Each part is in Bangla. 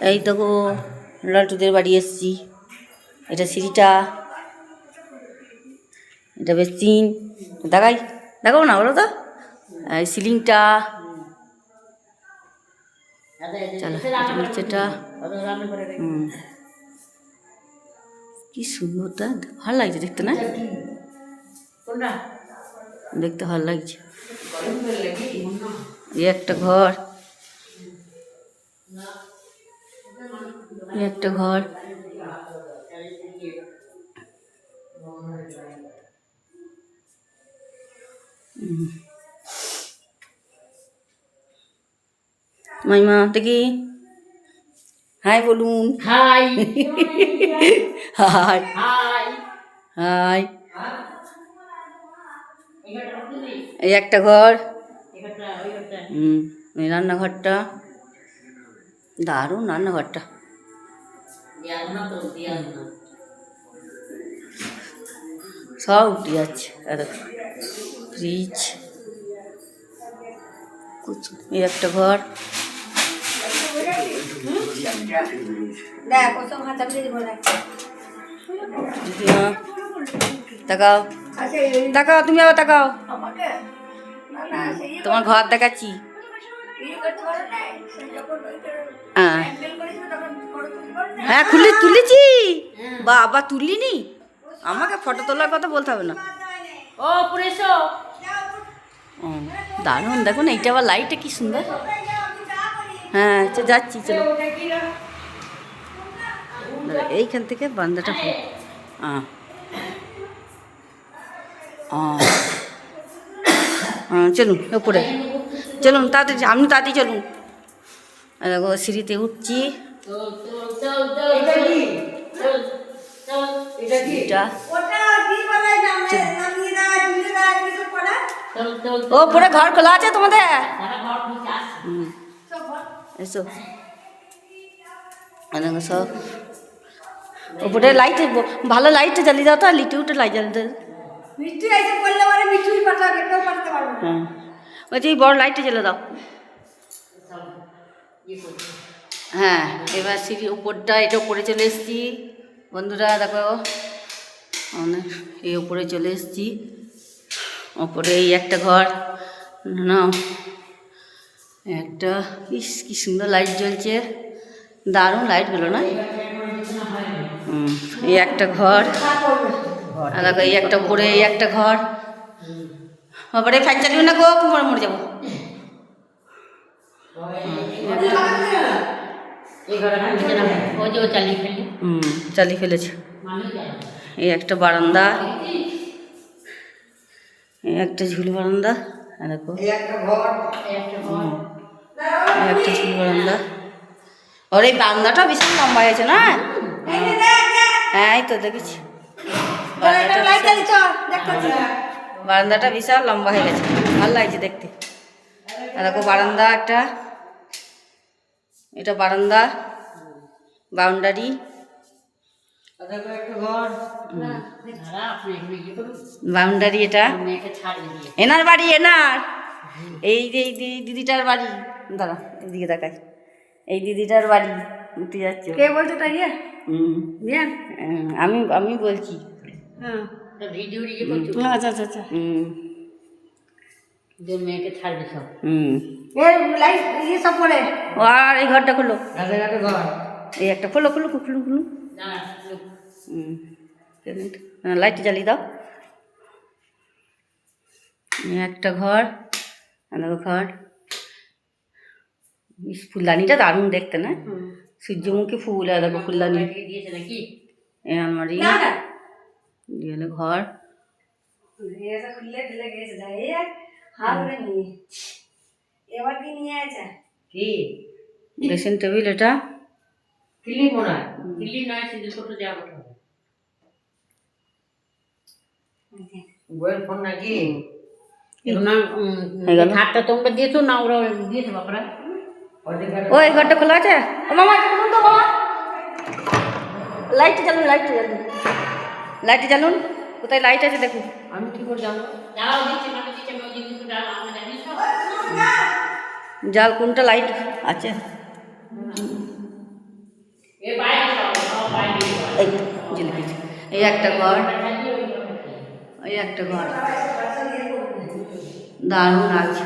এই দেখো লালটুদের বাড়ি এসছি। এটা সিঁড়িটা, এটা বেসিন, দেখাই দেখাবো না বলো তো, এই সিলিংটা, চলো নিচেটা। কি সুন্দরটা, ভালো লাগছে দেখতে না? দেখতে ভালো লাগছে। এই একটা ঘর, একটা ঘর, মাইমা দেখি হাই বলুন। High high high high. এই একটা ঘর, এই রান্নাঘরটা, দারুণ রান্নাঘরটা। সব উঠে যাচ্ছে, ফ্রিজ, এই একটা ঘর, তাকাও তাকাও, তুমি আবার তাকাও, তোমার ঘর দেখাচ্ছি। হ্যাঁ তুলেছি, বাবা তুলিনি, আমাকে ফটো তোলার কথা বলতে হবে না। ও পুরেশো ও দারুণ, দেখুন এইটা আবার লাইটটা কি সুন্দর। হ্যাঁ যাচ্ছি, চলো। এইখান থেকে বান্দাটা চলুন ওপরে, চলুন তাড়াতাড়ি, আপনি তাড়াতাড়ি চলুন। দেখো সিঁড়িতে উঠছি, ও পরে ঘর খোলা আছে তোমাদের? এসো সব ওপরে লাইট, ভালো লাইটটা জ্বালিয়ে দাও তো, আর লিটু লাইট জ্বালিয়ে দাও। হ্যাঁ বলছি এই বড় লাইটটা জ্বালিয়ে দাও। হ্যাঁ এবার সিঁড়ি উপরটা, এটা উপরে চলে এসেছি বন্ধুরা, দেখো এই উপরে চলে এসেছি। ওপরে এই একটা ঘর, না একটা, ইস কি সুন্দর লাইট জ্বলছে, দারুণ লাইটগুলো না। এই একটা ঘর, আর দেখো এই একটা উপরে, এই একটা ঘর। ওপরে ফ্যান চালিও না গো, মরে যাবো। চালিয়ে ফেলেছে। এই একটা বারান্দা, এই একটা ঝুল বারান্দা, দেখো একটা ঝুল বারান্দা। ওর এই বারান্দাটা ভীষণ লম্বা হয়েছে না? হ্যাঁ এই তো দেখেছি, বারান্দাটা বিশাল লম্বা হয়ে গেছে, ভালো লাগছে দেখতে। আর দেখো বারান্দা একটা, এটা বারান্দা, বাউন্ডারি, বাউন্ডারি, এটা এনার বাড়ি, এনার এই যে দিদিটার বাড়ি, দাঁড়া এদিকে দেখাই, এই দিদিটার বাড়ি উঠে যাচ্ছে। কে বলছো তাই? আমি বলছি। আচ্ছা আচ্ছা আচ্ছা, মেয়েকে ছাড়বে সব। আর এই ঘরটা খোলো, এই একটা খোলো খোলো খুলুন খুলুন, লাইট জ্বালিয়ে দাও। একটা ঘর, ঘর, ফুলদানিটা দারুণ দেখতে না, সূর্যমুখী ফুল, আর দেখো ফুলদানি, আলমারি, ঘর, ড্রেসিং টেবিল, এটা ফোন নাকি হাতটা তোমরা দিয়েছো না, ওরা দিয়েছে বাপরা। ও এই ঘরটা খোলা আছে, ও মামা খুলুন তো, মামা লাইট জ্বালুন, লাইট জ্বালুন, লাইট জ্বালুন, কোথায় লাইট আছে দেখুন। আমি কি করে জানবো? জাল কোনটা লাইট আছে? এই একটা ঘর, এই একটা ঘর, দারুণ লাগছে।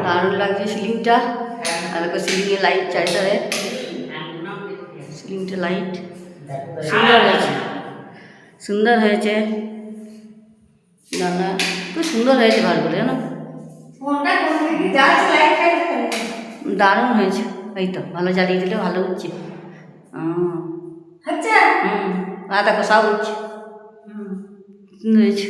দারুণ লাগছে সিলিংটা। আর দেখো সিলিংয়ে লাইট চারিধারে, সিলিংটা লাইট সুন্দর হয়েছে, সুন্দর হয়েছে। দাদা খুব সুন্দর হয়েছে ঘরগুলো জানো, দারুণ হয়েছে। এই তো ভালো জ্বালিয়ে দিলে ভালো হচ্ছে। দেখো সব হচ্ছে, সুন্দর হয়েছে।